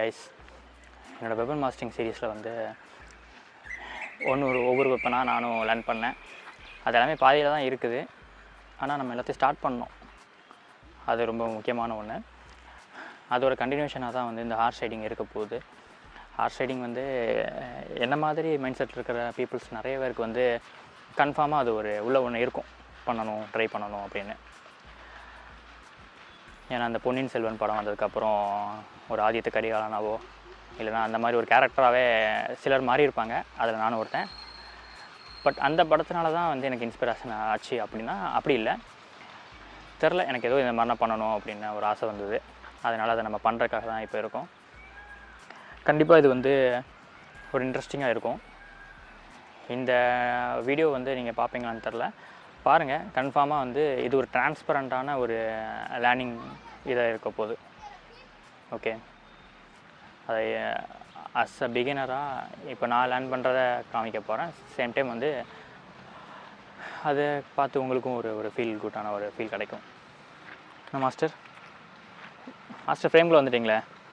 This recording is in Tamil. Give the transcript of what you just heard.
கைஸ், என்னோடய வெப்பன் மாஸ்டரிங் சீரீஸில் வந்து ஒவ்வொரு வெப்பனாக நானும் லேர்ன் பண்ணேன். அது எல்லாமே பாதியில் தான் இருக்குது. ஆனால் நம்ம எல்லாத்தையும் ஸ்டார்ட் பண்ணோம். அது ரொம்ப முக்கியமான ஒன்று. அதோட கண்டினியூஷனாக தான் வந்து இந்த ஹார்ஸ் ரைடிங் இருக்க போகுது. ஹார்ஸ் ரைடிங் வந்து என்ன மாதிரி மைண்ட் செட் இருக்கிற பீப்புள்ஸ் நிறைய பேருக்கு வந்து கன்ஃபார்மாக அது உள்ள ஒன்று இருக்கும், ட்ரை பண்ணணும் அப்படின்னு. ஏன்னா அந்த பொன்னியின் செல்வன் படம் வந்ததுக்கப்புறம் ஒரு ஆதித்த கரிகாலனாவோ இல்லைனா அந்த மாதிரி ஒரு கேரக்டராகவே சிலர் மாறி இருப்பாங்க. அதில் நானும் ஒருத்தன். பட் அந்த படத்தினால தான் வந்து எனக்கு இன்ஸ்பிரேஷன் ஆச்சு அப்படின்னா அப்படி இல்லை, தெரில, எனக்கு ஏதோ இந்த மாதிரிலாம் பண்ணணும் அப்படின்னு ஒரு ஆசை வந்தது. அதனால் அதை நம்ம பண்ணுறதுக்காக தான் இப்போ இருக்கோம். கண்டிப்பாக இது வந்து ஒரு இன்ட்ரெஸ்டிங்காக இருக்கும். இந்த வீடியோ வந்து நீங்கள் பார்ப்பீங்களான்னு தெரில, பாருங்கள். கன்ஃபார்மாக வந்து இது ஒரு டிரான்ஸ்பரண்ட்டான ஒரு லேர்னிங் இதாக இருக்க போகுது. ஓகே, அதை அஸ் அ பிகினராக இப்போ நான் லேர்ன் பண்ணுறத காமிக்க போகிறேன். சேம் டைம் வந்து அதை பார்த்து உங்களுக்கும் ஒரு ஃபீல் குட்டான ஒரு ஃபீல் கிடைக்கும். மாஸ்டர் ஃப்ரேமில் வந்துட்டிங்களே.